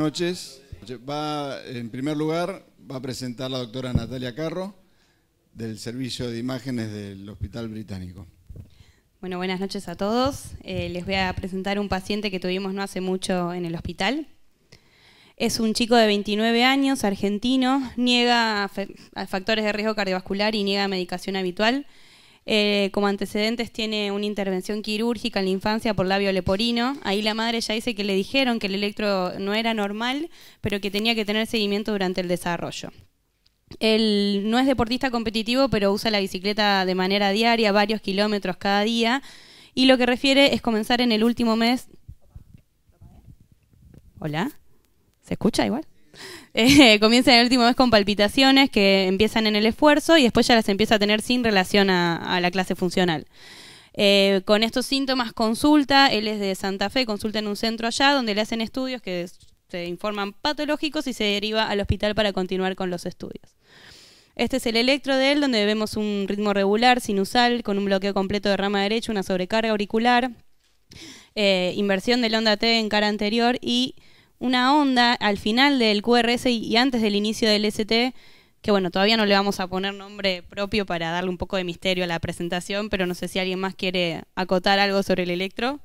noches. En primer lugar, va a presentar la doctora Natalia Carro, del Servicio de Imágenes del Hospital Británico. Bueno, buenas noches a todos. Les voy a presentar un paciente que tuvimos no hace mucho en el hospital. Es un chico de 29 años, argentino, niega factores de riesgo cardiovascular y niega medicación habitual. Como antecedentes tiene una intervención quirúrgica en la infancia por labio leporino. Ahí la madre ya dice que le dijeron que el electro no era normal, pero que tenía que tener seguimiento durante el desarrollo. Él no es deportista competitivo, pero usa la bicicleta de manera diaria, varios kilómetros cada día, y lo que refiere es comenzar en el último mes. ¿Hola? ¿Se escucha igual? Comienza en el último mes con palpitaciones que empiezan en el esfuerzo y después ya las empieza a tener sin relación a la clase funcional. Con estos síntomas consulta, él es de Santa Fe, consulta en un centro allá donde le hacen estudios que se informan patológicos y se deriva al hospital para continuar con los estudios. Este es el electro de él, donde vemos un ritmo regular, sinusal, con un bloqueo completo de rama derecha, una sobrecarga auricular, inversión de la onda T en cara anterior y una onda al final del QRS y antes del inicio del ST, que bueno, todavía no le vamos a poner nombre propio para darle un poco de misterio a la presentación, pero no sé si alguien más quiere acotar algo sobre el electro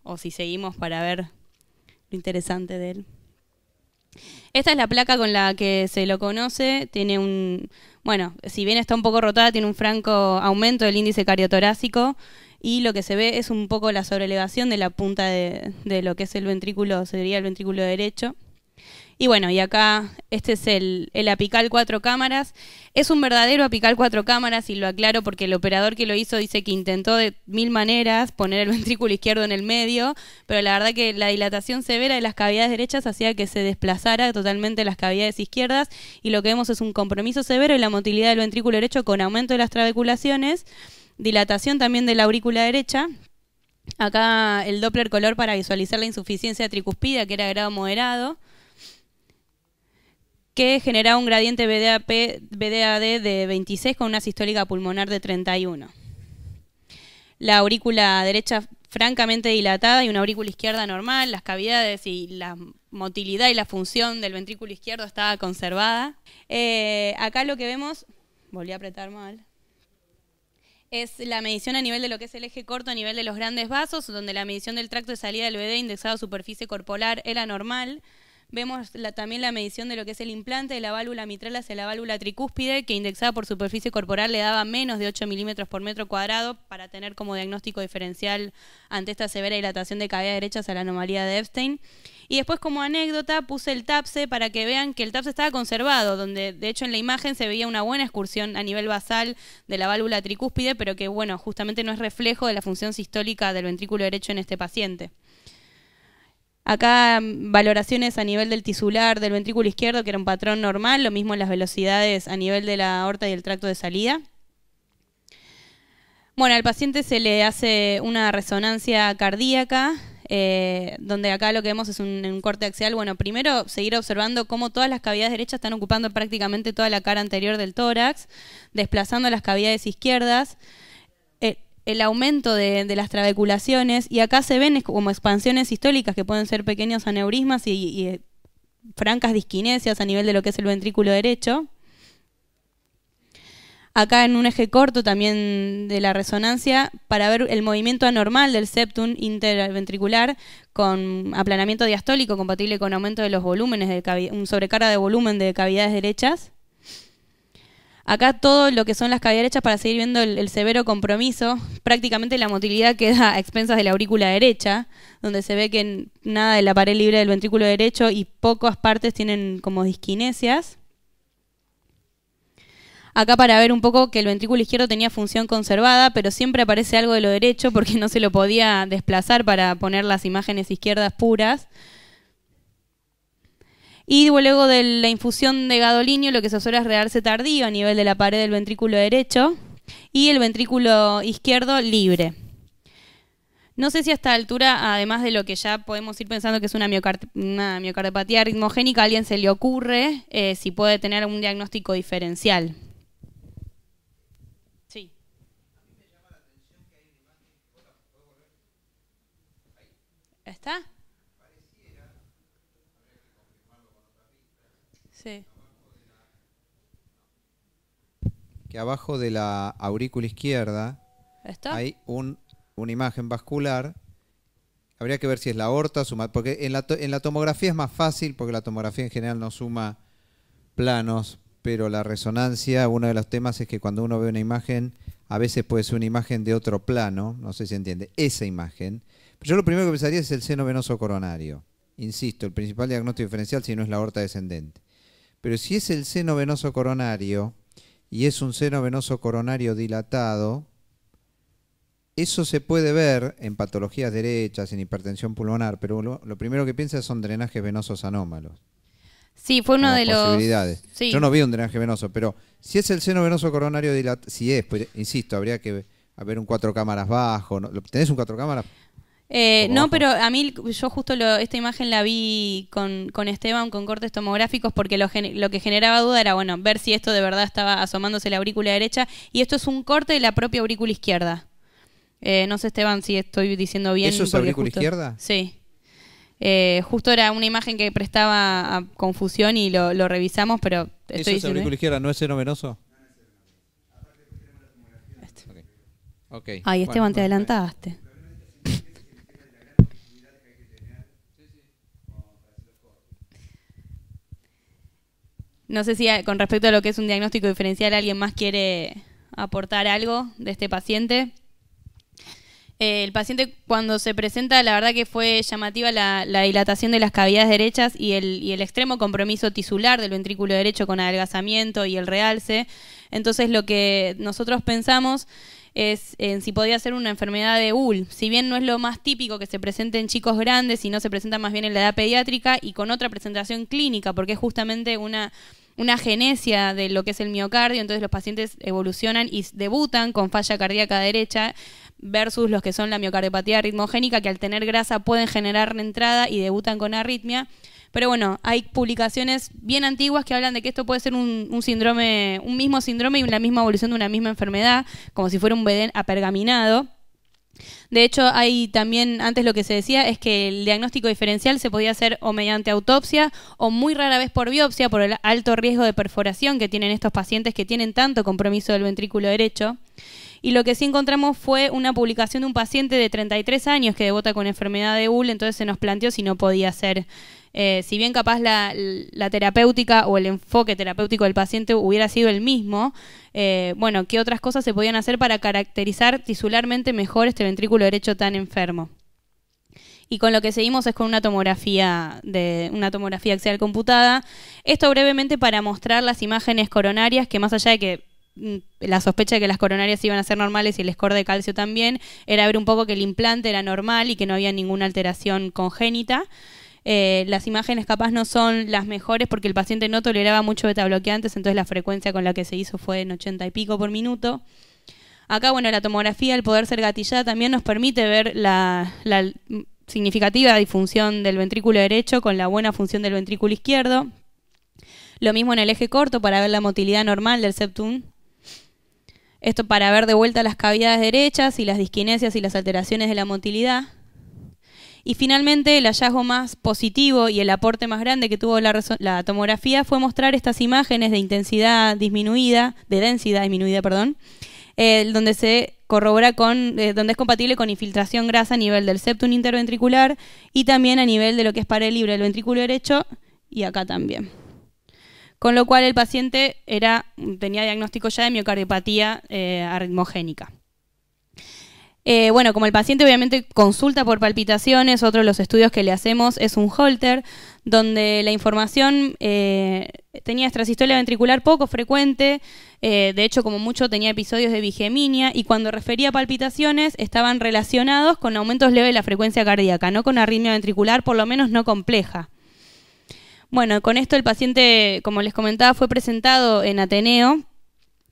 o si seguimos para ver lo interesante de él. Esta es la placa con la que se lo conoce, tiene bueno, si bien está un poco rotada, tiene un franco aumento del índice cariotorácico y lo que se ve es un poco la sobrelevación de la punta de lo que es el ventrículo, sería el ventrículo derecho. Y bueno, y acá este es el apical 4 cámaras. Es un verdadero apical 4 cámaras y lo aclaro porque el operador que lo hizo dice que intentó de 1000 maneras poner el ventrículo izquierdo en el medio, pero la verdad que la dilatación severa de las cavidades derechas hacía que se desplazara totalmente las cavidades izquierdas y lo que vemos es un compromiso severo y la motilidad del ventrículo derecho con aumento de las trabeculaciones, dilatación también de la aurícula derecha. Acá el Doppler color para visualizar la insuficiencia tricuspidea, que era de grado moderado, que generaba un gradiente BDAD de 26 con una sistólica pulmonar de 31. La aurícula derecha francamente dilatada y una aurícula izquierda normal, las cavidades y la motilidad y la función del ventrículo izquierdo estaba conservada. Acá lo que vemos, volví a apretar mal, es la medición a nivel de lo que es el eje corto, a nivel de los grandes vasos, donde la medición del tracto de salida del BD indexado a superficie corporal era normal. Vemos también la medición de lo que es el implante de la válvula mitral hacia la válvula tricúspide, que indexada por superficie corporal le daba menos de 8 milímetros por metro cuadrado para tener como diagnóstico diferencial ante esta severa dilatación de cavidades derechas a la anomalía de Epstein. Y después, como anécdota, puse el TAPSE para que vean que el TAPSE estaba conservado, donde de hecho en la imagen se veía una buena excursión a nivel basal de la válvula tricúspide, pero que bueno, justamente no es reflejo de la función sistólica del ventrículo derecho en este paciente. Acá valoraciones a nivel del tisular del ventrículo izquierdo, que era un patrón normal, lo mismo en las velocidades a nivel de la aorta y el tracto de salida. Bueno, al paciente se le hace una resonancia cardíaca, donde acá lo que vemos es un corte axial. Bueno, primero seguir observando cómo todas las cavidades derechas están ocupando prácticamente toda la cara anterior del tórax, desplazando las cavidades izquierdas. El aumento de las trabeculaciones, y acá se ven como expansiones sistólicas que pueden ser pequeños aneurismas y francas disquinesias a nivel de lo que es el ventrículo derecho. Acá en un eje corto también de la resonancia para ver el movimiento anormal del septum interventricular con aplanamiento diastólico compatible con aumento de los volúmenes, un sobrecarga de volumen de cavidades derechas. Acá todo lo que son las cavidades derechas para seguir viendo el severo compromiso. Prácticamente la motilidad queda a expensas de la aurícula derecha, donde se ve que nada de la pared libre del ventrículo derecho y pocas partes tienen como disquinesias. Acá para ver un poco que el ventrículo izquierdo tenía función conservada, pero siempre aparece algo de lo derecho porque no se lo podía desplazar para poner las imágenes izquierdas puras. Y luego de la infusión de gadolinio, lo que se observa es redarse tardío a nivel de la pared del ventrículo derecho y el ventrículo izquierdo libre. No sé si a esta altura, además de lo que ya podemos ir pensando que es una miocardiopatía ritmogénica, a alguien se le ocurre si puede tener un diagnóstico diferencial. Sí. ¿Está? Sí. Que abajo de la aurícula izquierda ¿Está? hay una imagen vascular. Habría que ver si es la aorta, porque en la tomografía es más fácil, porque la tomografía en general no suma planos, pero la resonancia, uno de los temas es que cuando uno ve una imagen, a veces puede ser una imagen de otro plano, no sé si entiende, esa imagen. Pero yo lo primero que pensaría es el seno venoso coronario. Insisto, el principal diagnóstico diferencial si no es la aorta descendente. Pero si es el seno venoso coronario y es un seno venoso coronario dilatado, eso se puede ver en patologías derechas, en hipertensión pulmonar, pero lo primero que piensa son drenajes venosos anómalos. Sí, fue uno de los posibilidades. Sí. Yo no vi un drenaje venoso, pero si es el seno venoso coronario dilatado, si es, pues, insisto, habría que haber un 4 cámaras bajo. ¿Tenés un 4 cámaras? No, pero a mí yo justo esta imagen la vi con Esteban, con cortes tomográficos, porque lo que generaba duda era, bueno, ver si esto de verdad estaba asomándose la aurícula derecha, y esto es un corte de la propia aurícula izquierda. No sé, Esteban, si estoy diciendo bien. ¿Eso es aurícula izquierda? Sí. Justo era una imagen que prestaba a confusión y lo revisamos, pero ¿Eso es aurícula izquierda? ¿No es seno venoso? Okay. Ay, Esteban, te adelantaste. No sé si con respecto a lo que es un diagnóstico diferencial alguien más quiere aportar algo de este paciente. El paciente cuando se presenta, la verdad que fue llamativa la dilatación de las cavidades derechas y el extremo compromiso tisular del ventrículo derecho con adelgazamiento y el realce. Entonces lo que nosotros pensamos es en si podía ser una enfermedad de UL. Si bien no es lo más típico que se presente en chicos grandes, sino se presenta más bien en la edad pediátrica y con otra presentación clínica, porque es justamente una genesia de lo que es el miocardio. Entonces los pacientes evolucionan y debutan con falla cardíaca derecha versus los que son la miocardiopatía arritmogénica, que al tener grasa pueden generar reentrada y debutan con arritmia. Pero bueno, hay publicaciones bien antiguas que hablan de que esto puede ser un síndrome, un mismo síndrome y la misma evolución de una misma enfermedad, como si fuera un bedén apergaminado. De hecho, hay también, antes lo que se decía es que el diagnóstico diferencial se podía hacer o mediante autopsia o muy rara vez por biopsia, por el alto riesgo de perforación que tienen estos pacientes que tienen tanto compromiso del ventrículo derecho. Y lo que sí encontramos fue una publicación de un paciente de 33 años que debuta con enfermedad de UL, entonces se nos planteó si no podía ser, si bien capaz la terapéutica o el enfoque terapéutico del paciente hubiera sido el mismo, bueno, ¿qué otras cosas se podían hacer para caracterizar tisularmente mejor este ventrículo derecho tan enfermo? Y con lo que seguimos es con una tomografía axial computada. Esto brevemente para mostrar las imágenes coronarias, que más allá de que la sospecha de que las coronarias iban a ser normales y el score de calcio también, era ver un poco que el implante era normal y que no había ninguna alteración congénita. Las imágenes capaz no son las mejores porque el paciente no toleraba mucho betabloqueantes, entonces la frecuencia con la que se hizo fue en 80 y pico por minuto. Acá, bueno, la tomografía, al poder ser gatillada, también nos permite ver la significativa disfunción del ventrículo derecho con la buena función del ventrículo izquierdo. Lo mismo en el eje corto para ver la motilidad normal del septum. Esto para ver de vuelta las cavidades derechas y las disquinesias y las alteraciones de la motilidad. Y finalmente el hallazgo más positivo y el aporte más grande que tuvo la tomografía fue mostrar estas imágenes de densidad disminuida, donde se corrobora donde es compatible con infiltración grasa a nivel del septum interventricular y también a nivel de lo que es pared libre del ventrículo derecho y acá también. Con lo cual el paciente tenía diagnóstico ya de miocardiopatía arritmogénica. Bueno, como el paciente obviamente consulta por palpitaciones, otro de los estudios que le hacemos es un Holter, donde la información tenía extrasistolia ventricular poco frecuente, de hecho como mucho tenía episodios de bigeminia y cuando refería palpitaciones estaban relacionados con aumentos leves de la frecuencia cardíaca, no con arritmia ventricular, por lo menos no compleja. Bueno, con esto el paciente, como les comentaba, fue presentado en Ateneo.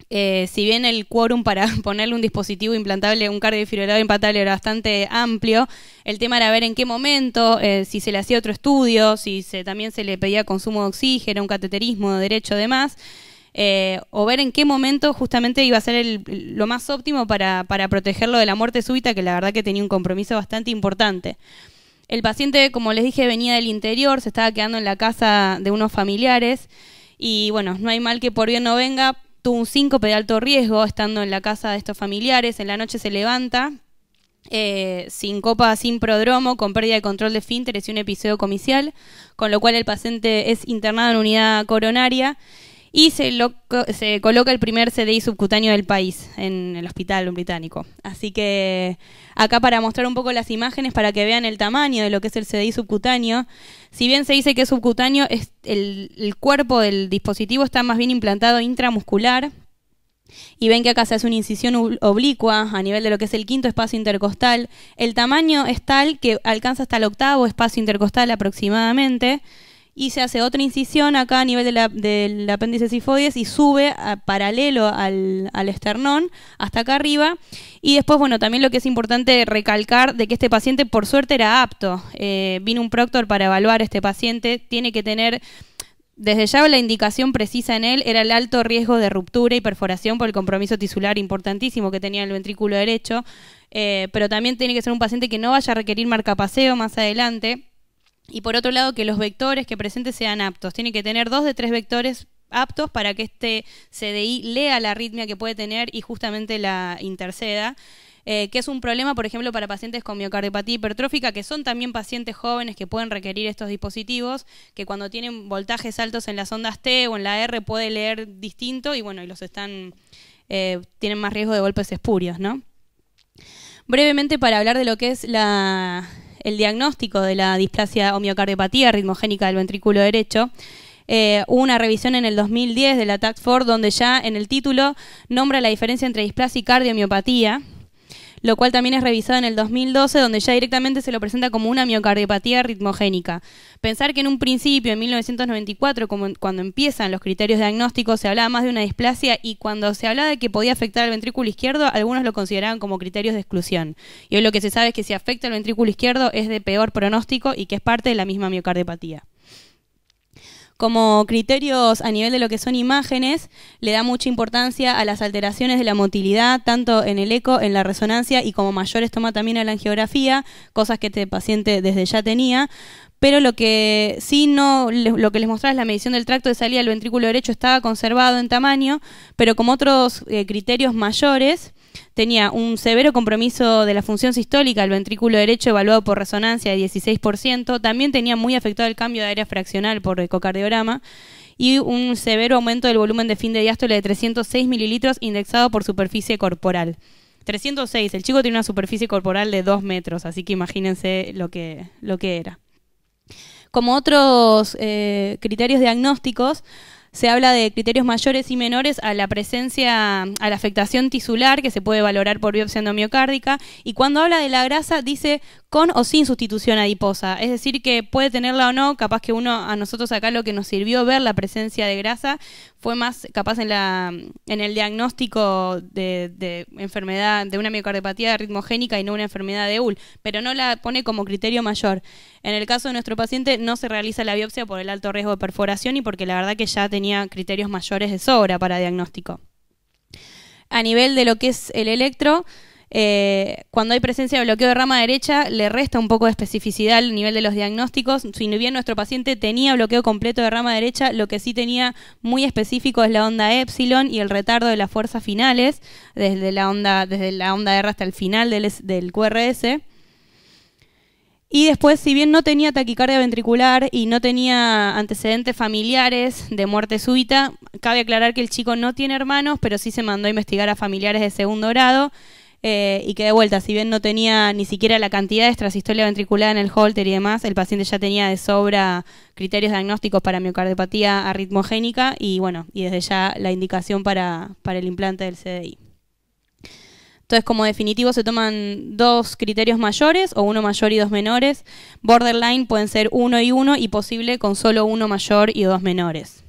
Si bien el quórum para ponerle un dispositivo implantable, un cardiofibrilador implantable era bastante amplio, el tema era ver en qué momento, si se le hacía otro estudio, si también se le pedía consumo de oxígeno, un cateterismo derecho, demás, o ver en qué momento justamente iba a ser lo más óptimo para protegerlo de la muerte súbita, que la verdad que tenía un compromiso bastante importante. El paciente, como les dije, venía del interior, se estaba quedando en la casa de unos familiares Y bueno, no hay mal que por bien no venga, tuvo un síncope de alto riesgo estando en la casa de estos familiares, en la noche se levanta, sincopa sin prodromo, con pérdida de control de esfínteres y un episodio comicial, con lo cual el paciente es internado en unidad coronaria y se coloca el primer CDI subcutáneo del país en el hospital británico. Así que acá para mostrar un poco las imágenes para que vean el tamaño de lo que es el CDI subcutáneo. Si bien se dice que es subcutáneo, el cuerpo del dispositivo está más bien implantado intramuscular. Y ven que acá se hace una incisión oblicua a nivel de lo que es el quinto espacio intercostal. El tamaño es tal que alcanza hasta el octavo espacio intercostal aproximadamente. Y se hace otra incisión acá a nivel del apéndice sifoides y sube paralelo al esternón hasta acá arriba. Y después, bueno, también lo que es importante recalcar de que este paciente por suerte era apto. Vino un proctor para evaluar a este paciente. Tiene que tener... Desde ya la indicación precisa en él era el alto riesgo de ruptura y perforación por el compromiso tisular importantísimo que tenía el ventrículo derecho, pero también tiene que ser un paciente que no vaya a requerir marcapaseo más adelante. Y por otro lado, que los vectores que presente sean aptos. Tiene que tener 2 de 3 vectores aptos para que este CDI lea la arritmia que puede tener y justamente la interceda. Que es un problema, por ejemplo, para pacientes con miocardiopatía hipertrófica, que son también pacientes jóvenes que pueden requerir estos dispositivos, que cuando tienen voltajes altos en las ondas T o en la R puede leer distinto y bueno, y tienen más riesgo de golpes espurios, ¿no? Brevemente, para hablar de lo que es el diagnóstico de la displasia o miocardiopatía ritmogénica del ventrículo derecho, hubo una revisión en el 2010 de la Task Force donde ya en el título nombra la diferencia entre displasia y cardiomiopatía, lo cual también es revisado en el 2012, donde ya directamente se lo presenta como una miocardiopatía ritmogénica. Pensar que en un principio, en 1994, cuando empiezan los criterios diagnósticos, se hablaba más de una displasia y cuando se hablaba de que podía afectar al ventrículo izquierdo, algunos lo consideraban como criterios de exclusión. Y hoy lo que se sabe es que si afecta al ventrículo izquierdo es de peor pronóstico y que es parte de la misma miocardiopatía. Como criterios a nivel de lo que son imágenes, le da mucha importancia a las alteraciones de la motilidad, tanto en el eco, en la resonancia y como mayores toma también a la angiografía, cosas que este paciente desde ya tenía. Pero lo que les mostraba es la medición del tracto de salida del ventrículo derecho estaba conservado en tamaño, pero como otros criterios mayores, tenía un severo compromiso de la función sistólica del ventrículo derecho evaluado por resonancia de 16%, también tenía muy afectado el cambio de área fraccional por ecocardiograma y un severo aumento del volumen de fin de diástole de 306 mililitros indexado por superficie corporal. 306, el chico tiene una superficie corporal de 2 metros, así que imagínense lo que era. Como otros criterios diagnósticos, se habla de criterios mayores y menores a la presencia, a la afectación tisular que se puede valorar por biopsia endomiocárdica, y cuando habla de la grasa dice con o sin sustitución adiposa, es decir que puede tenerla o no, capaz que a nosotros acá lo que nos sirvió ver la presencia de grasa fue más capaz en el diagnóstico de enfermedad, de una miocardiopatía ritmogénica y no una enfermedad de UL, pero no la pone como criterio mayor. En el caso de nuestro paciente no se realiza la biopsia por el alto riesgo de perforación y porque la verdad que ya tenía criterios mayores de sobra para diagnóstico. A nivel de lo que es el electro, cuando hay presencia de bloqueo de rama derecha le resta un poco de especificidad al nivel de los diagnósticos. Si bien nuestro paciente tenía bloqueo completo de rama derecha, lo que sí tenía muy específico es la onda epsilon y el retardo de las fuerzas finales desde la onda R hasta el final del QRS. Y después, si bien no tenía taquicardia ventricular y no tenía antecedentes familiares de muerte súbita, cabe aclarar que el chico no tiene hermanos, pero sí se mandó a investigar a familiares de segundo grado. Y que de vuelta, si bien no tenía ni siquiera la cantidad de extrasistolia ventricular en el Holter y demás, el paciente ya tenía de sobra criterios diagnósticos para miocardiopatía arritmogénica y bueno, y desde ya la indicación para el implante del CDI. Entonces, como definitivo se toman 2 criterios mayores o 1 mayor y 2 menores. Borderline pueden ser 1 y 1 y posible con solo 1 mayor y 2 menores.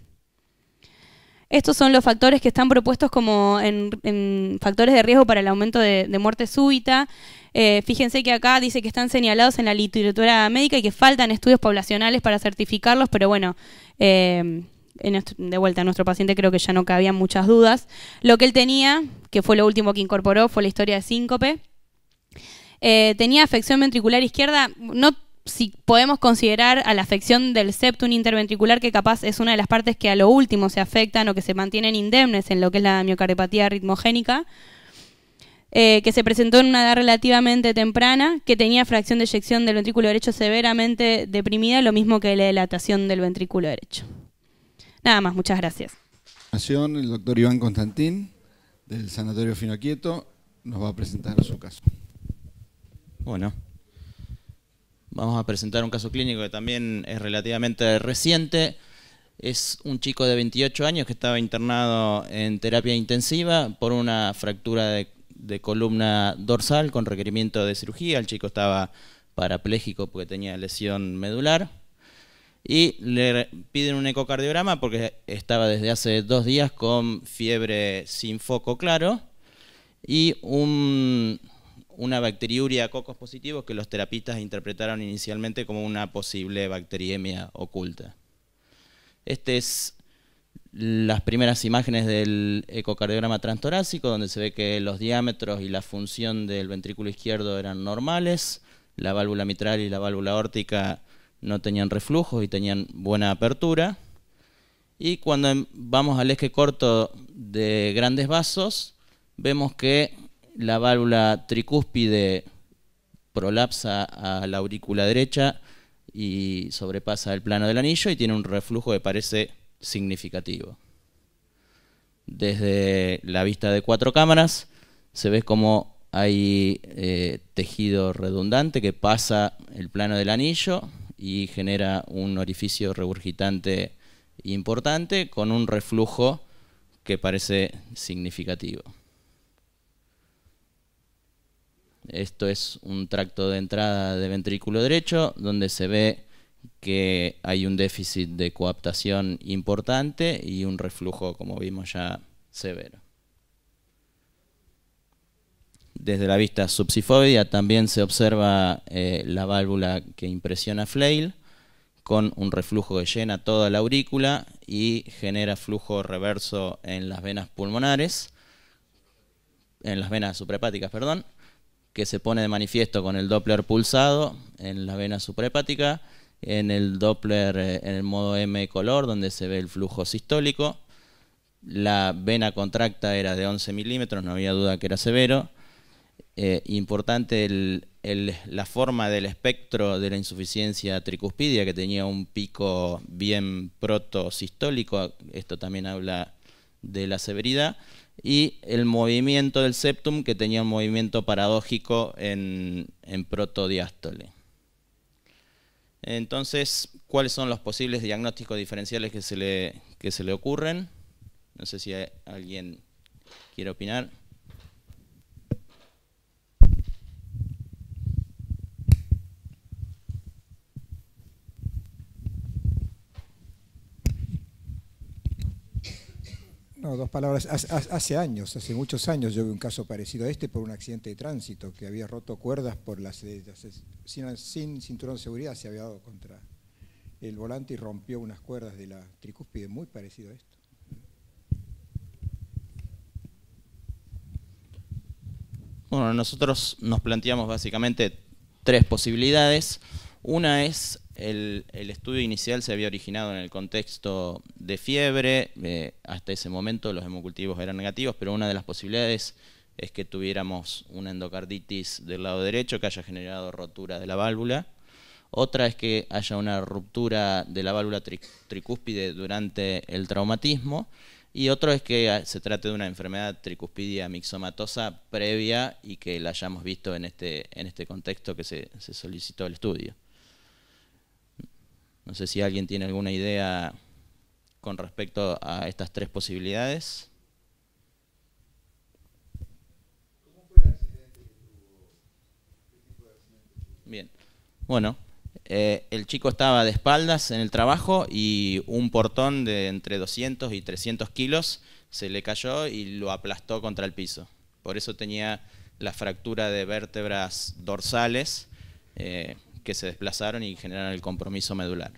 Estos son los factores que están propuestos como en factores de riesgo para el aumento de muerte súbita. Fíjense que acá dice que están señalados en la literatura médica y que faltan estudios poblacionales para certificarlos, pero bueno, de vuelta a nuestro paciente creo que ya no cabían muchas dudas. Lo que él tenía, que fue lo último que incorporó, fue la historia de síncope. Tenía afección ventricular izquierda, no si podemos considerar a la afección del septum interventricular, que capaz es una de las partes que a lo último se afectan o que se mantienen indemnes en lo que es la miocardiopatía ritmogénica, que se presentó en una edad relativamente temprana, que tenía fracción de eyección del ventrículo derecho severamente deprimida, lo mismo que la dilatación del ventrículo derecho. Nada más, muchas gracias. El doctor Iván Constantín, del Sanatorio Finoquieto, nos va a presentar su caso. Bueno, vamos a presentar un caso clínico que también es relativamente reciente. Es un chico de 28 años que estaba internado en terapia intensiva por una fractura de columna dorsal con requerimiento de cirugía. El chico estaba parapléjico porque tenía lesión medular. Y le piden un ecocardiograma porque estaba desde hace 2 días con fiebre sin foco claro y una bacteriuria a cocos positivos que los terapistas interpretaron inicialmente como una posible bacteriemia oculta. Estas es las primeras imágenes del ecocardiograma transtorácico, donde se ve que los diámetros y la función del ventrículo izquierdo eran normales, la válvula mitral y la válvula aórtica no tenían reflujos y tenían buena apertura. Y cuando vamos al eje corto de grandes vasos, vemos que la válvula tricúspide prolapsa a la aurícula derecha y sobrepasa el plano del anillo y tiene un reflujo que parece significativo. Desde la vista de 4 cámaras se ve como hay tejido redundante que pasa el plano del anillo y genera un orificio regurgitante importante con un reflujo que parece significativo. Esto es un tracto de entrada de ventrículo derecho donde se ve que hay un déficit de coaptación importante y un reflujo, como vimos ya, severo. Desde la vista subsifoidea también se observa la válvula que impresiona Fleil con un reflujo que llena toda la aurícula y genera flujo reverso en las venas pulmonares, en las venas suprahepáticas, perdón, que se pone de manifiesto con el Doppler pulsado en la vena suprahepática, en el Doppler en el modo M color donde se ve el flujo sistólico. La vena contracta era de 11 milímetros, no había duda que era severo. Importante la forma del espectro de la insuficiencia tricuspidia, que tenía un pico bien protosistólico, esto también habla de la severidad, y el movimiento del septum, que tenía un movimiento paradójico en protodiástole. Entonces, ¿cuáles son los posibles diagnósticos diferenciales que se le ocurren? No sé si alguien quiere opinar. No, 2 palabras. Hace años, hace muchos años, yo vi un caso parecido a este por un accidente de tránsito que había roto cuerdas sin cinturón de seguridad, se había dado contra el volante y rompió unas cuerdas de la tricúspide, muy parecido a esto. Bueno, nosotros nos planteamos básicamente 3 posibilidades. Una es el estudio inicial se había originado en el contexto de fiebre, hasta ese momento los hemocultivos eran negativos, pero una de las posibilidades es que tuviéramos una endocarditis del lado derecho que haya generado rotura de la válvula. Otra es que haya una ruptura de la válvula tricúspide durante el traumatismo. Y otro es que se trate de una enfermedad tricuspidia mixomatosa previa y que la hayamos visto en este contexto que se solicitó el estudio. No sé si alguien tiene alguna idea con respecto a estas 3 posibilidades. ¿Cómo fue el accidente que tuvo? ¿Qué tipo de accidente tuvo? Bien, bueno, el chico estaba de espaldas en el trabajo y un portón de entre 200 y 300 kilos se le cayó y lo aplastó contra el piso. Por eso tenía la fractura de vértebras dorsales que se desplazaron y generaron el compromiso medular.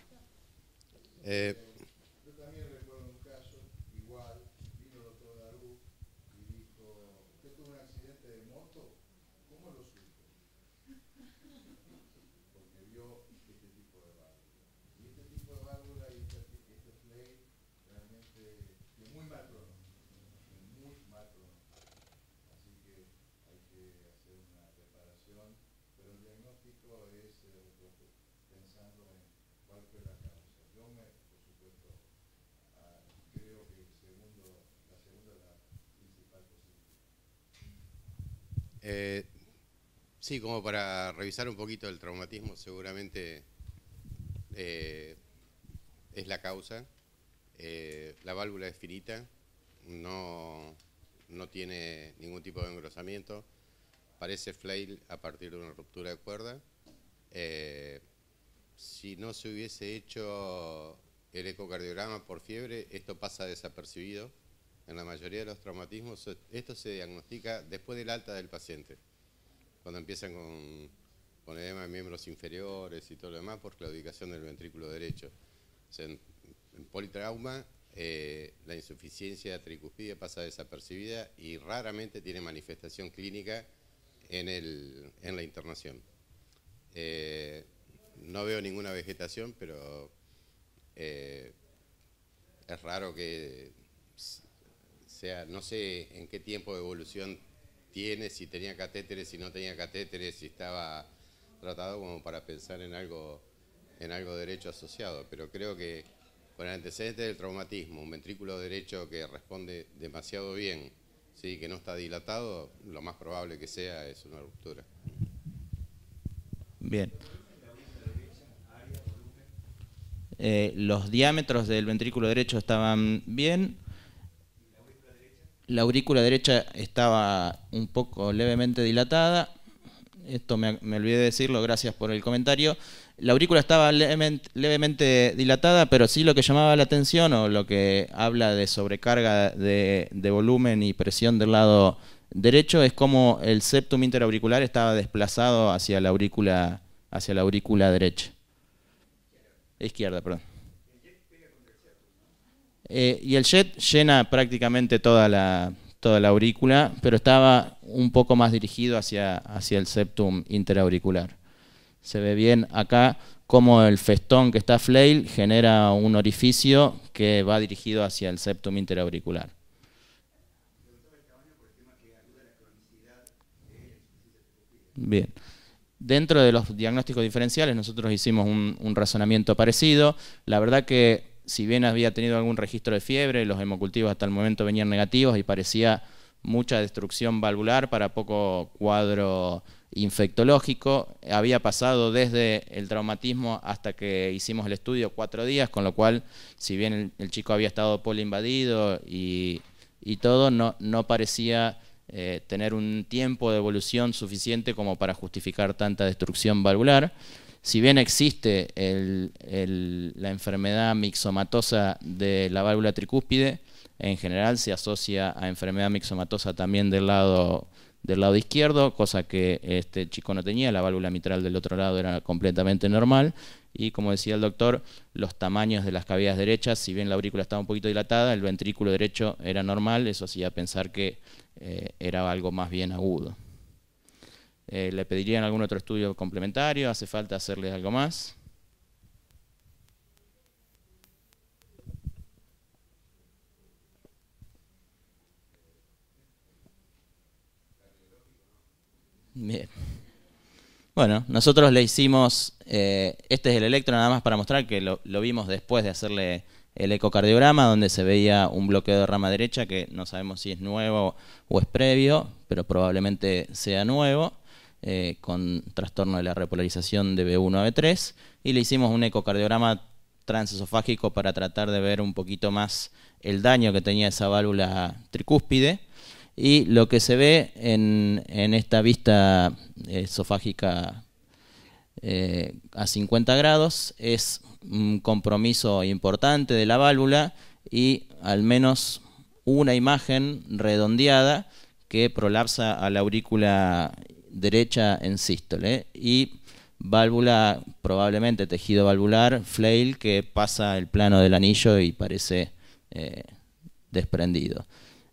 Yo también recuerdo un caso igual, vino el doctor Darú y dijo, ¿usted tuvo un accidente de moto? ¿Cómo lo supo? Porque vio Sí, como para revisar un poquito el traumatismo, seguramente es la causa. La válvula es finita, no tiene ningún tipo de engrosamiento, parece flail a partir de una ruptura de cuerda. Si no se hubiese hecho el ecocardiograma por fiebre, esto pasa desapercibido. En la mayoría de los traumatismos, esto se diagnostica después del alta del paciente, cuando empiezan con edema de miembros inferiores y todo lo demás por claudicación del ventrículo derecho. O sea, en politrauma, la insuficiencia tricuspidea pasa desapercibida y raramente tiene manifestación clínica en la internación. No veo ninguna vegetación, pero es raro que sea, no sé en qué tiempo de evolución tiene, si tenía catéteres, si no tenía catéteres, si estaba tratado como para pensar en algo derecho asociado, pero creo que con el antecedente del traumatismo, un ventrículo derecho que responde demasiado bien, ¿sí?, que no está dilatado, lo más probable que sea es una ruptura. Bien. Los diámetros del ventrículo derecho estaban bien. La aurícula derecha estaba un poco levemente dilatada. Esto me olvidé de decirlo, gracias por el comentario. La aurícula estaba levemente dilatada, pero sí lo que llamaba la atención, o lo que habla de sobrecarga de volumen y presión del lado derecho, es como el septum interauricular estaba desplazado hacia la aurícula derecha. Izquierda, perdón. Y el jet llena prácticamente toda la aurícula, pero estaba un poco más dirigido hacia el septum interauricular. Se ve bien acá cómo el festón que está flail genera un orificio que va dirigido hacia el septum interauricular. Bien. Dentro de los diagnósticos diferenciales nosotros hicimos un razonamiento parecido. La verdad que si bien había tenido algún registro de fiebre, los hemocultivos hasta el momento venían negativos y parecía mucha destrucción valvular para poco cuadro infectológico. Había pasado desde el traumatismo hasta que hicimos el estudio 4 días, con lo cual, si bien el chico había estado poliinvadido y todo, no parecía tener un tiempo de evolución suficiente como para justificar tanta destrucción valvular. Si bien existe la enfermedad mixomatosa de la válvula tricúspide, en general se asocia a enfermedad mixomatosa también del lado izquierdo, cosa que este chico no tenía. La válvula mitral del otro lado era completamente normal. Y como decía el doctor, los tamaños de las cavidades derechas, si bien la aurícula estaba un poquito dilatada, el ventrículo derecho era normal. Eso hacía pensar que era algo más bien agudo. ¿Le pedirían algún otro estudio complementario? ¿Hace falta hacerle algo más? Bien. Bueno, nosotros le hicimos, este es el electro nada más para mostrar que lo vimos después de hacerle el ecocardiograma, donde se veía un bloqueo de rama derecha que no sabemos si es nuevo o es previo, pero probablemente sea nuevo. Con trastorno de la repolarización de B1 a B3, y le hicimos un ecocardiograma transesofágico para tratar de ver un poquito más el daño que tenía esa válvula tricúspide. Y lo que se ve en esta vista esofágica a 50 grados es un compromiso importante de la válvula y al menos una imagen redondeada que prolapsa a la aurícula derecha en sístole, y válvula, probablemente tejido valvular, flail, que pasa el plano del anillo y parece desprendido.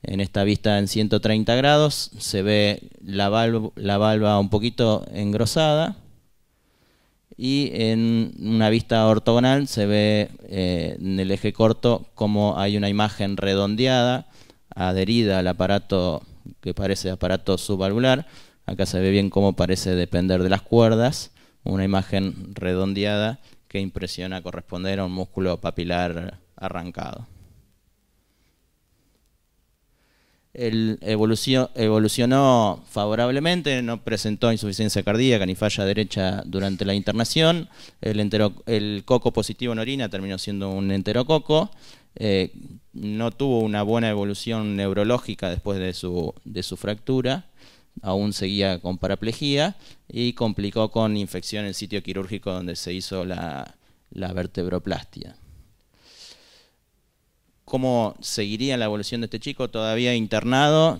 En esta vista en 130 grados se ve la valva un poquito engrosada y en una vista ortogonal se ve en el eje corto como hay una imagen redondeada adherida al aparato que parece aparato subvalvular. Acá se ve bien cómo parece depender de las cuerdas, una imagen redondeada que impresiona corresponder a un músculo papilar arrancado. Evolucionó favorablemente, no presentó insuficiencia cardíaca ni falla derecha durante la internación. El coco positivo en orina terminó siendo un enterococo. No tuvo una buena evolución neurológica después de su fractura. Aún seguía con paraplegia y complicó con infección en el sitio quirúrgico donde se hizo la vertebroplastia. ¿Cómo seguiría la evolución de este chico? Todavía internado,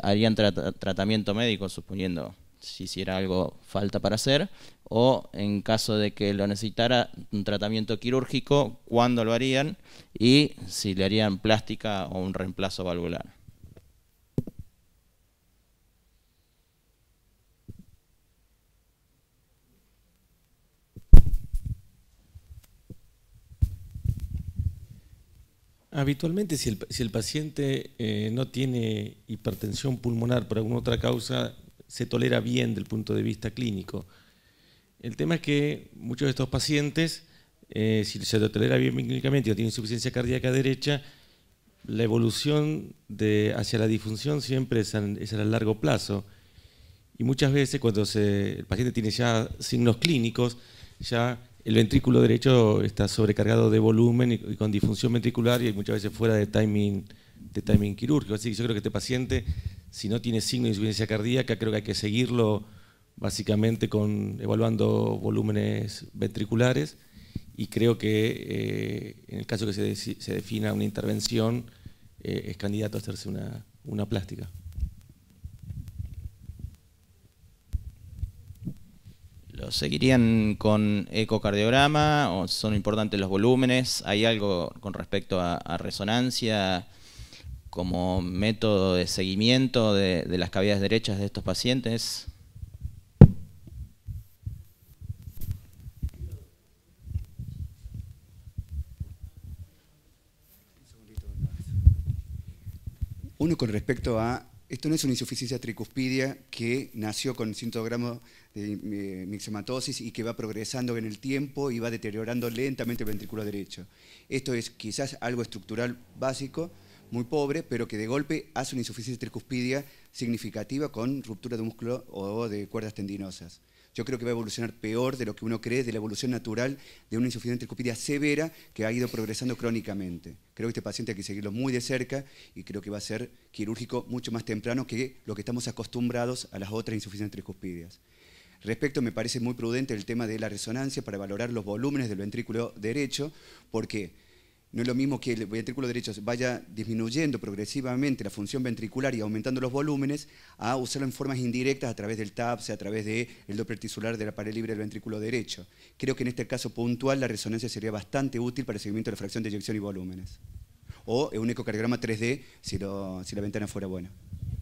harían tratamiento médico, suponiendo si hiciera algo falta para hacer, o en caso de que lo necesitara, un tratamiento quirúrgico, ¿cuándo lo harían? Y si le harían plástica o un reemplazo valvular. Habitualmente, si el paciente no tiene hipertensión pulmonar por alguna otra causa, se tolera bien del punto de vista clínico. El tema es que muchos de estos pacientes, si se lo tolera bien clínicamente y no tiene insuficiencia cardíaca derecha, la evolución hacia la disfunción siempre es a largo plazo. Y muchas veces cuando el paciente tiene ya signos clínicos, ya el ventrículo derecho está sobrecargado de volumen y con disfunción ventricular y muchas veces fuera de timing quirúrgico. Así que yo creo que este paciente, si no tiene signo de insuficiencia cardíaca, creo que hay que seguirlo básicamente evaluando volúmenes ventriculares, y creo que en el caso que se defina una intervención, es candidato a hacerse una plástica. ¿Lo seguirían con ecocardiograma o son importantes los volúmenes? ¿Hay algo con respecto a resonancia como método de seguimiento de las cavidades derechas de estos pacientes? Uno, con respecto a, esto no es una insuficiencia tricuspidia que nació con 100 gramos de mixematosis y que va progresando en el tiempo y va deteriorando lentamente el ventrículo derecho. Esto es quizás algo estructural básico, muy pobre, pero que de golpe hace una insuficiencia tricuspidia significativa con ruptura de músculo o de cuerdas tendinosas. Yo creo que va a evolucionar peor de lo que uno cree de la evolución natural de una insuficiencia tricuspidia severa que ha ido progresando crónicamente. Creo que este paciente hay que seguirlo muy de cerca y creo que va a ser quirúrgico mucho más temprano que lo que estamos acostumbrados a las otras insuficiencias tricuspidias. Respecto, me parece muy prudente el tema de la resonancia para valorar los volúmenes del ventrículo derecho, porque no es lo mismo que el ventrículo derecho vaya disminuyendo progresivamente la función ventricular y aumentando los volúmenes, a usarlo en formas indirectas a través del TAPS, a través del Doppler tisular de la pared libre del ventrículo derecho. Creo que en este caso puntual la resonancia sería bastante útil para el seguimiento de la fracción de eyección y volúmenes. O un ecocardiograma 3D si la ventana fuera buena.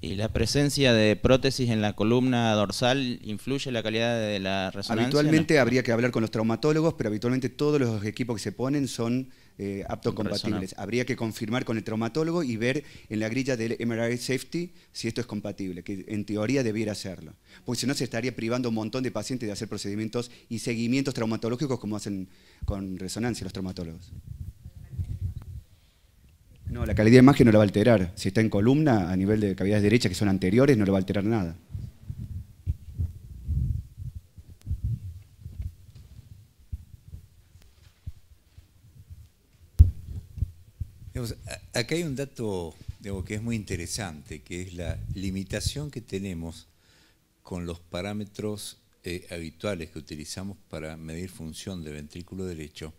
¿Y la presencia de prótesis en la columna dorsal influye en la calidad de la resonancia? Habitualmente habría que hablar con los traumatólogos, pero habitualmente todos los equipos que se ponen son aptocompatibles. Habría que confirmar con el traumatólogo y ver en la grilla del MRI Safety si esto es compatible, que en teoría debiera serlo. Porque si no se estaría privando un montón de pacientes de hacer procedimientos y seguimientos traumatológicos como hacen con resonancia los traumatólogos. No, la calidad de imagen no la va a alterar. Si está en columna, a nivel de cavidades derechas que son anteriores, no le va a alterar nada. Acá hay un dato que es muy interesante, que es la limitación que tenemos con los parámetros habituales que utilizamos para medir función de ventrículo derecho,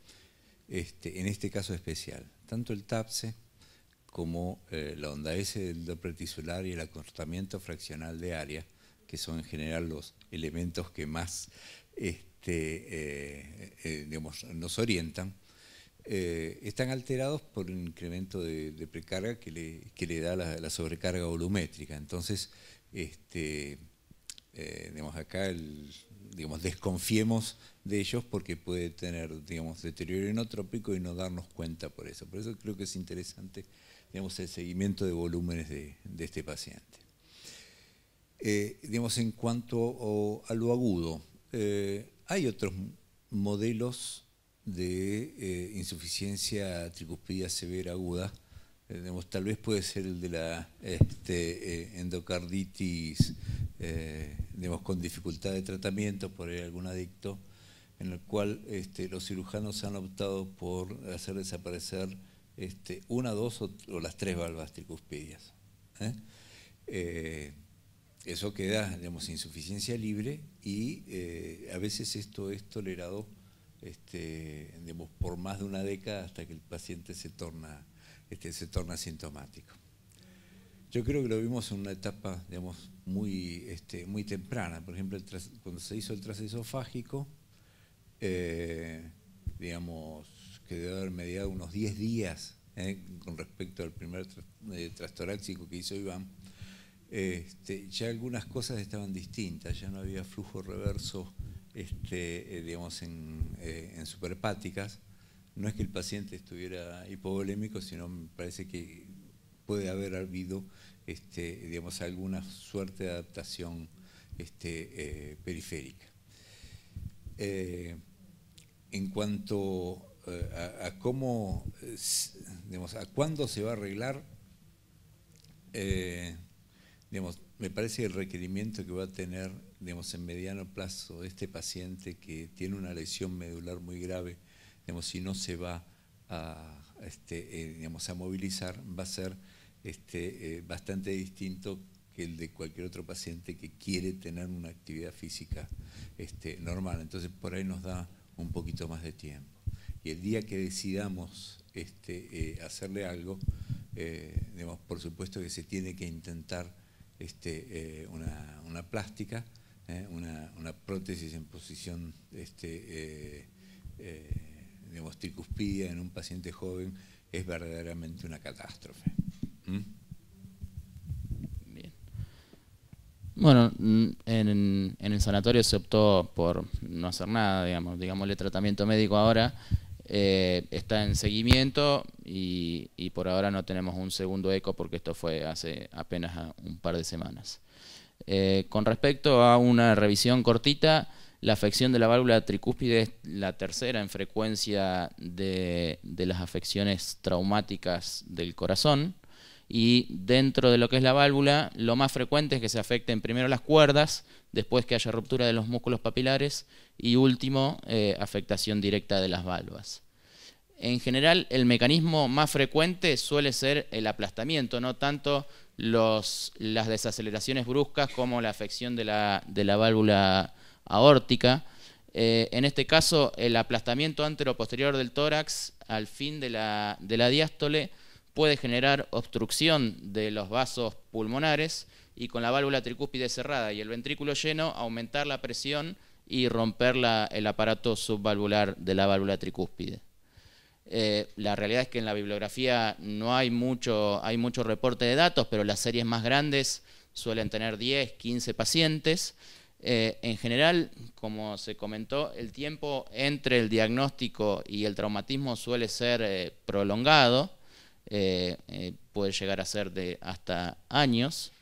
en este caso especial. Tanto el TAPSE como la onda S del Doppler tisular y el acortamiento fraccional de área, que son en general los elementos que más digamos, nos orientan, están alterados por un incremento de precarga que le da la sobrecarga volumétrica. Entonces, digamos, acá digamos, desconfiemos de ellos porque puede tener, digamos, deterioro enotrópico y no darnos cuenta por eso. Por eso creo que es interesante, digamos, el seguimiento de volúmenes de este paciente. Digamos, en cuanto a lo agudo, hay otros modelos de insuficiencia tricuspidia severa aguda. Digamos, tal vez puede ser el de la endocarditis, digamos, con dificultad de tratamiento por algún adicto, en el cual los cirujanos han optado por hacer desaparecer una, dos o las tres valvas tricuspidias. Eso queda, digamos, insuficiencia libre y a veces esto es tolerado digamos, por más de una década hasta que el paciente se torna asintomático. Yo creo que lo vimos en una etapa, digamos, muy temprana. Por ejemplo, cuando se hizo el trasesofágico, digamos, que debe haber mediado unos 10 días con respecto al primer trastoráxico que hizo Iván, ya algunas cosas estaban distintas, ya no había flujo reverso digamos, en superhepáticas. No es que el paciente estuviera hipovolémico, sino me parece que puede haber habido digamos, alguna suerte de adaptación periférica. En cuanto a cómo, digamos, a cuándo se va a arreglar, digamos, me parece que el requerimiento que va a tener, digamos, en mediano plazo este paciente que tiene una lesión medular muy grave, digamos, si no se va a, digamos, a movilizar, va a ser bastante distinto que el de cualquier otro paciente que quiere tener una actividad física normal. Entonces, por ahí nos da un poquito más de tiempo. Y el día que decidamos hacerle algo, digamos, por supuesto que se tiene que intentar una plástica, una prótesis en posición digamos, tricuspidia en un paciente joven es verdaderamente una catástrofe. Bien. Bueno, en el sanatorio se optó por no hacer nada, digámosle tratamiento médico ahora. Está en seguimiento y por ahora no tenemos un segundo eco porque esto fue hace apenas un par de semanas. Con respecto a una revisión cortita, la afección de la válvula tricúspide es la tercera en frecuencia de las afecciones traumáticas del corazón, y dentro de lo que es la válvula, lo más frecuente es que se afecten primero las cuerdas, después que haya ruptura de los músculos papilares y último, afectación directa de las valvas. En general, el mecanismo más frecuente suele ser el aplastamiento, no tanto las desaceleraciones bruscas como la afección de la válvula aórtica. En este caso, el aplastamiento antero-posterior del tórax al fin de la diástole puede generar obstrucción de los vasos pulmonares y con la válvula tricúspide cerrada y el ventrículo lleno aumentar la presión y romper el aparato subvalvular de la válvula tricúspide. La realidad es que en la bibliografía no hay mucho reporte de datos, pero las series más grandes suelen tener 10, 15 pacientes. En general, como se comentó, el tiempo entre el diagnóstico y el traumatismo suele ser prolongado, puede llegar a ser de hasta años.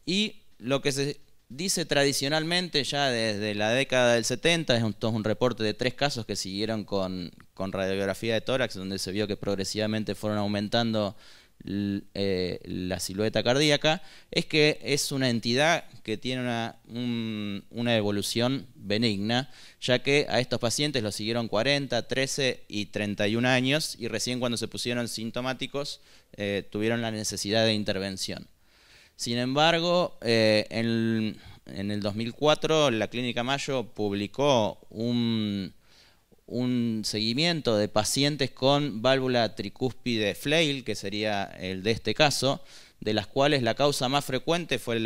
Y lo que se dice tradicionalmente ya desde la década del 70, es un reporte de 3 casos que siguieron con radiografía de tórax, donde se vio que progresivamente fueron aumentando la silueta cardíaca, es que es una entidad que tiene una evolución benigna, ya que a estos pacientes los siguieron 40, 13 y 31 años y recién cuando se pusieron sintomáticos tuvieron la necesidad de intervención. Sin embargo, en el 2004 la Clínica Mayo publicó un seguimiento de pacientes con válvula tricúspide flail, que sería el de este caso, de las cuales la causa más frecuente fue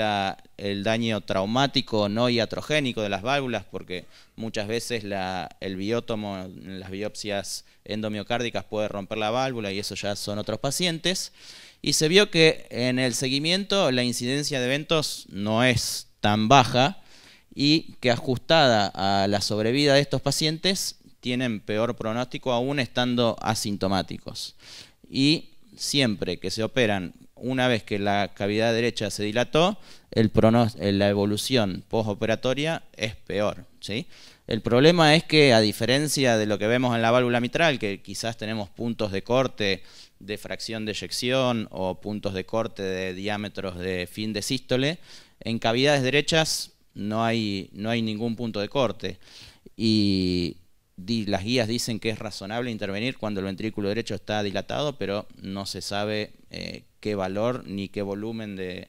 el daño traumático no iatrogénico de las válvulas, porque muchas veces el biótomo en las biopsias endomiocárdicas puede romper la válvula y eso ya son otros pacientes. Y se vio que en el seguimiento la incidencia de eventos no es tan baja y que ajustada a la sobrevida de estos pacientes tienen peor pronóstico aún estando asintomáticos. Y siempre que se operan, una vez que la cavidad derecha se dilató, la evolución postoperatoria es peor, ¿sí? El problema es que, a diferencia de lo que vemos en la válvula mitral, que quizás tenemos puntos de corte de fracción de eyección o puntos de corte de diámetros de fin de sístole, en cavidades derechas no hay ningún punto de corte. Y las guías dicen que es razonable intervenir cuando el ventrículo derecho está dilatado, pero no se sabe qué valor ni qué volumen de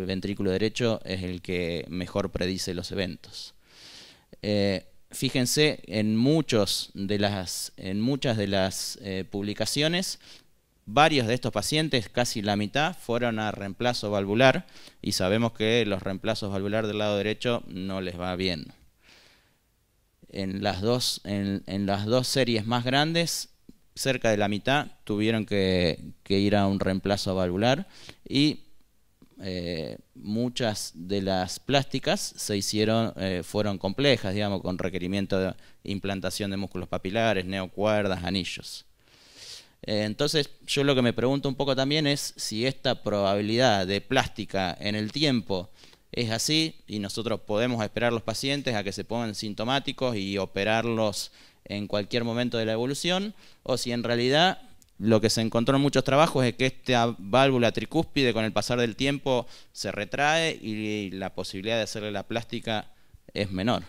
ventrículo derecho es el que mejor predice los eventos. Fíjense, en muchas de las publicaciones, varios de estos pacientes, casi la mitad, fueron a reemplazo valvular, y sabemos que los reemplazos valvular del lado derecho no les va bien. En las dos series más grandes, cerca de la mitad tuvieron que ir a un reemplazo valvular, y muchas de las plásticas fueron complejas, digamos, con requerimiento de implantación de músculos papilares, neocuerdas, anillos. Entonces, yo lo que me pregunto un poco también es si esta probabilidad de plástica en el tiempo es así, y nosotros podemos esperar a los pacientes a que se pongan sintomáticos y operarlos en cualquier momento de la evolución, o si en realidad lo que se encontró en muchos trabajos es que esta válvula tricúspide con el pasar del tiempo se retrae y la posibilidad de hacerle la plástica es menor.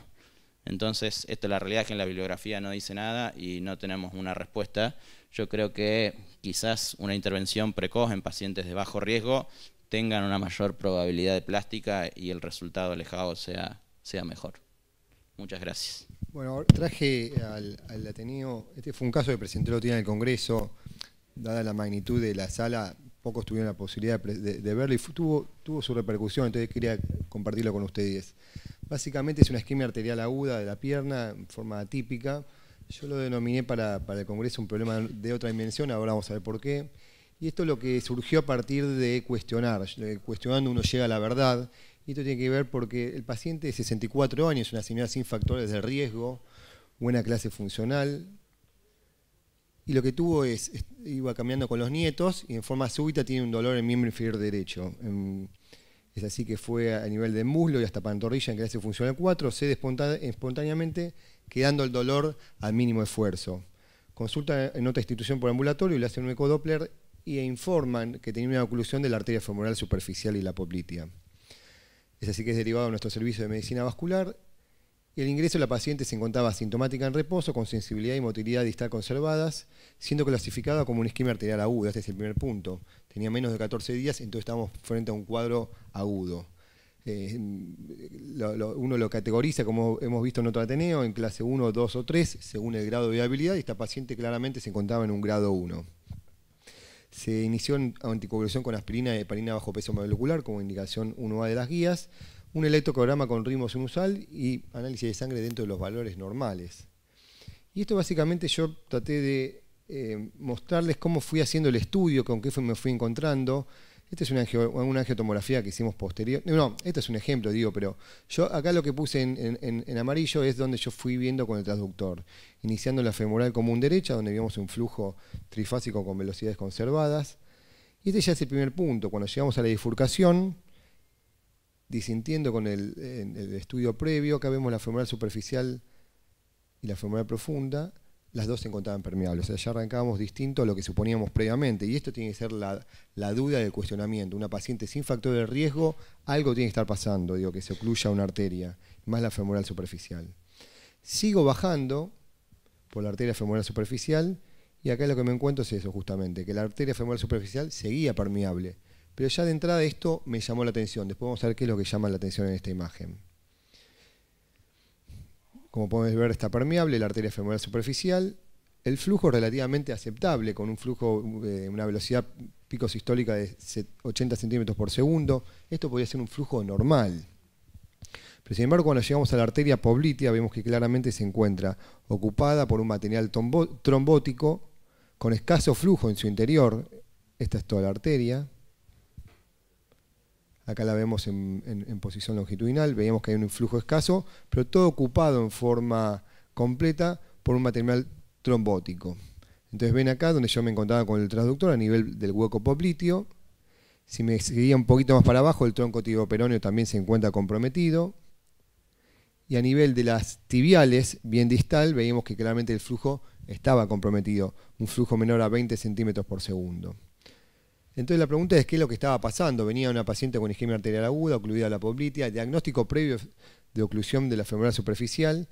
Entonces, la realidad es que en la bibliografía no dice nada y no tenemos una respuesta. Yo creo que quizás una intervención precoz en pacientes de bajo riesgo tengan una mayor probabilidad de plástica y el resultado alejado sea mejor. Muchas gracias. Bueno, traje al Ateneo, este fue un caso que presenté el otro día en el Congreso, dada la magnitud de la sala, pocos tuvieron la posibilidad de verlo y tuvo su repercusión, entonces quería compartirlo con ustedes. Básicamente es una isquemia arterial aguda de la pierna, en forma atípica. Yo lo denominé para el Congreso un problema de otra dimensión, ahora vamos a ver por qué. Y esto es lo que surgió a partir de cuestionar. Cuestionando uno llega a la verdad. Y esto tiene que ver porque el paciente de 64 años, una señora sin factores de riesgo, buena clase funcional, y lo que tuvo iba caminando con los nietos y en forma súbita tiene un dolor en el miembro inferior derecho. Es así que fue a nivel de muslo y hasta pantorrilla en clase funcional 4, cede espontáneamente, quedando el dolor al mínimo esfuerzo. Consulta en otra institución por ambulatorio y le hacen un ecodoppler y informan que tenía una oclusión de la arteria femoral superficial y la poplitea. Es así que es derivado a nuestro servicio de medicina vascular. Y el ingreso de la paciente se encontraba asintomática en reposo, con sensibilidad y motilidad distal conservadas, siendo clasificada como una isquemia arterial aguda. Este es el primer punto. Tenía menos de 14 días, entonces estábamos frente a un cuadro agudo. Uno lo categoriza, como hemos visto en otro Ateneo, en clase 1, 2 o 3, según el grado de viabilidad, y esta paciente claramente se encontraba en un grado 1. Se inició en anticoagulación con aspirina y heparina bajo peso molecular, como indicación 1A de las guías, un electrocardiograma con ritmo sinusal y análisis de sangre dentro de los valores normales. Y esto básicamente yo traté de mostrarles cómo fui haciendo el estudio, con qué me fui encontrando. Esta es una angiotomografía que hicimos posterior. No, este es un ejemplo, digo, pero yo acá lo que puse en amarillo es donde yo fui viendo con el transductor. Iniciando la femoral común derecha, donde vimos un flujo trifásico con velocidades conservadas. Y este ya es el primer punto. Cuando llegamos a la bifurcación, disintiendo con el estudio previo, acá vemos la femoral superficial y la femoral profunda, las dos se encontraban permeables. O sea, ya arrancábamos distinto a lo que suponíamos previamente. Y esto tiene que ser la duda del cuestionamiento. Una paciente sin factor de riesgo, algo tiene que estar pasando, digo, que se ocluya una arteria, más la femoral superficial. Sigo bajando por la arteria femoral superficial y acá lo que me encuentro es eso justamente, que la arteria femoral superficial seguía permeable. Pero ya de entrada esto me llamó la atención. Después vamos a ver qué es lo que llama la atención en esta imagen. Como podemos ver, está permeable la arteria femoral superficial. El flujo relativamente aceptable, con un flujo de una velocidad pico sistólica de 80 centímetros por segundo. Esto podría ser un flujo normal. Pero sin embargo, cuando llegamos a la arteria poplitea, vemos que claramente se encuentra ocupada por un material trombótico con escaso flujo en su interior. Esta es toda la arteria. Acá la vemos en posición longitudinal, veíamos que hay un influjo escaso, pero todo ocupado en forma completa por un material trombótico. Entonces ven acá donde yo me encontraba con el transductor a nivel del hueco popliteo. Si me seguía un poquito más para abajo, el tronco tibioperoneo también se encuentra comprometido. Y a nivel de las tibiales, bien distal, veíamos que claramente el flujo estaba comprometido, un flujo menor a 20 centímetros por segundo. Entonces la pregunta es qué es lo que estaba pasando. Venía una paciente con isquemia arterial aguda, ocluida la poplitea, diagnóstico previo de oclusión de la femoral superficial.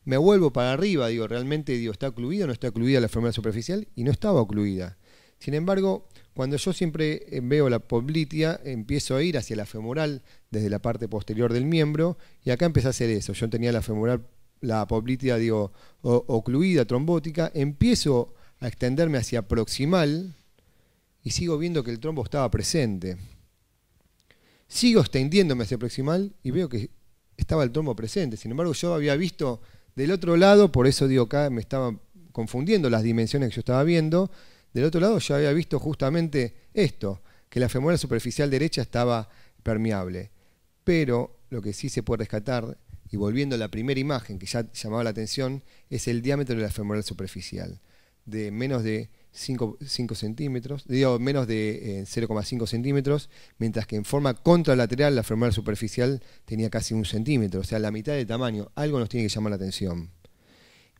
Me vuelvo para arriba, digo, realmente ¿está ocluida o no está ocluida la femoral superficial? Y no estaba ocluida. Sin embargo, cuando yo siempre veo la poplitea, empiezo a ir hacia la femoral desde la parte posterior del miembro, y acá empecé a hacer eso. Yo tenía la femoral, la poplitea, digo, ocluida, trombótica, empiezo a extenderme hacia proximal, y sigo viendo que el trombo estaba presente. Sigo extendiéndome hacia proximal y veo que estaba el trombo presente. Sin embargo, yo había visto del otro lado, por eso digo acá me estaba confundiendo las dimensiones que yo estaba viendo. Del otro lado yo había visto justamente esto, que la femoral superficial derecha estaba permeable. Pero lo que sí se puede rescatar, y volviendo a la primera imagen que ya llamaba la atención, es el diámetro de la femoral superficial, de menos de 5 centímetros, digo, menos de 0,5 centímetros, mientras que en forma contralateral la femoral superficial tenía casi 1 centímetro, o sea, la mitad de tamaño. Algo nos tiene que llamar la atención.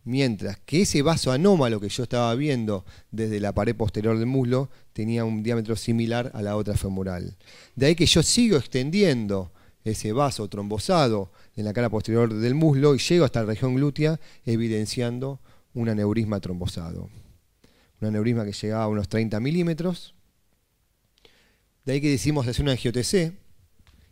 Mientras que ese vaso anómalo que yo estaba viendo desde la pared posterior del muslo tenía un diámetro similar a la otra femoral. De ahí que yo sigo extendiendo ese vaso trombosado en la cara posterior del muslo y llego hasta la región glútea, evidenciando un aneurisma trombosado. Un aneurisma que llegaba a unos 30 milímetros. De ahí que decidimos hacer una angio-TC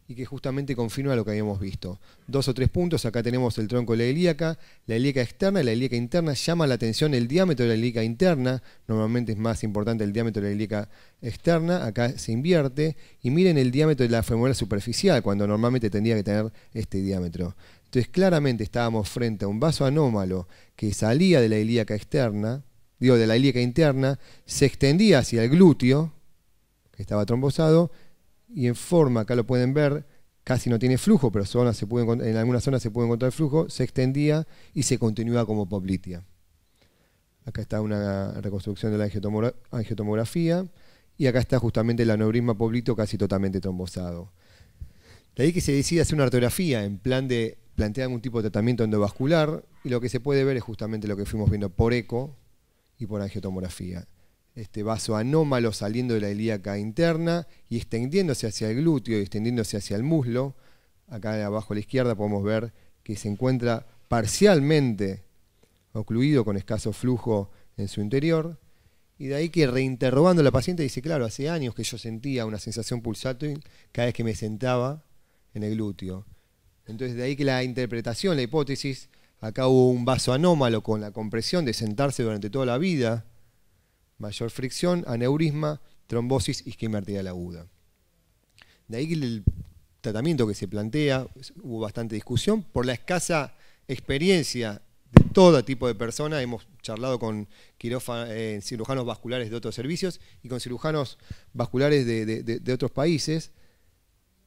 y que justamente confirma lo que habíamos visto. 2 o 3 puntos, acá tenemos el tronco de la ilíaca externa y la ilíaca interna. Llama la atención el diámetro de la ilíaca interna, normalmente es más importante el diámetro de la ilíaca externa, acá se invierte. Y miren el diámetro de la femoral superficial, cuando normalmente tendría que tener este diámetro. Entonces claramente estábamos frente a un vaso anómalo que salía de la ilíaca externa, digo, de la ilíaca interna, se extendía hacia el glúteo, que estaba trombosado, y en forma, acá lo pueden ver, casi no tiene flujo, pero en algunas zonas se puede encontrar flujo, se extendía y se continúa como poplitea. Acá está una reconstrucción de la angiotomografía, y acá está justamente el aneurisma popliteo casi totalmente trombosado. De ahí que se decide hacer una arteriografía en plan de plantear algún tipo de tratamiento endovascular, y lo que se puede ver es justamente lo que fuimos viendo por eco y por angiotomografía. Este vaso anómalo saliendo de la ilíaca interna y extendiéndose hacia el glúteo y extendiéndose hacia el muslo. Acá abajo a la izquierda podemos ver que se encuentra parcialmente ocluido con escaso flujo en su interior. Y de ahí que reinterrogando a la paciente dice, claro, hace años que yo sentía una sensación pulsátil cada vez que me sentaba en el glúteo. Entonces de ahí que la interpretación, la hipótesis, acá hubo un vaso anómalo con la compresión de sentarse durante toda la vida, mayor fricción, aneurisma, trombosis, isquemia arterial aguda. De ahí que el tratamiento que se plantea, hubo bastante discusión, por la escasa experiencia de todo tipo de personas. Hemos charlado con cirujanos vasculares de otros servicios y con cirujanos vasculares de otros países.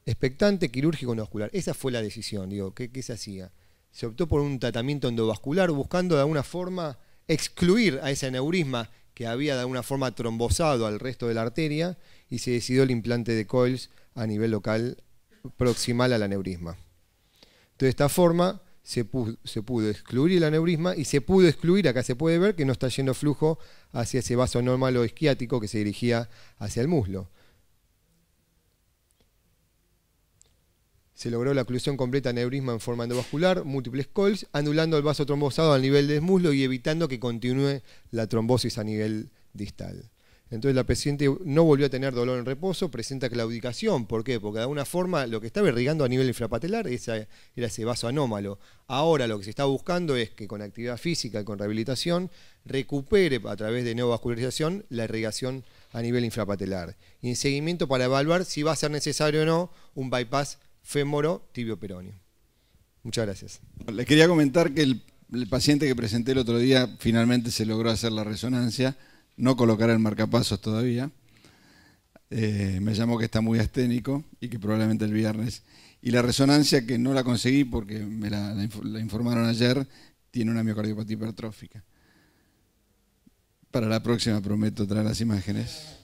Expectante, quirúrgico, endovascular. Esa fue la decisión. Digo, ¿qué se hacía? Se optó por un tratamiento endovascular buscando de alguna forma excluir a ese aneurisma que había de alguna forma trombosado al resto de la arteria, y se decidió el implante de coils a nivel local proximal al aneurisma. Entonces, de esta forma se pudo excluir el aneurisma y se pudo excluir, acá se puede ver que no está yendo flujo hacia ese vaso anómalo isquiático que se dirigía hacia el muslo. Se logró la oclusión completa de aneurisma en forma endovascular, múltiples coils, anulando el vaso trombosado al nivel del muslo y evitando que continúe la trombosis a nivel distal. Entonces la paciente no volvió a tener dolor en reposo, presenta claudicación. ¿Por qué? Porque de alguna forma lo que estaba irrigando a nivel infrapatelar era ese vaso anómalo. Ahora lo que se está buscando es que con actividad física y con rehabilitación recupere a través de neovascularización la irrigación a nivel infrapatelar. Y en seguimiento para evaluar si va a ser necesario o no un bypass fémoro-tibio-peroneo. Muchas gracias. Les quería comentar que el paciente que presenté el otro día finalmente se logró hacer la resonancia, no colocar el marcapasos todavía. Me llamó que está muy asténico y que probablemente el viernes. Y la resonancia, que no la conseguí porque me la informaron ayer, tiene una miocardiopatía hipertrófica. Para la próxima prometo traer las imágenes.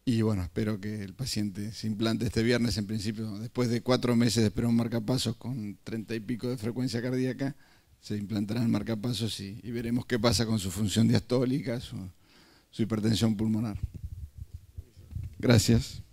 Y bueno, espero que el paciente se implante este viernes, en principio, después de 4 meses de esperar un marcapasos con 30 y pico de frecuencia cardíaca, se implantará el marcapasos y veremos qué pasa con su función diastólica, su hipertensión pulmonar. Gracias.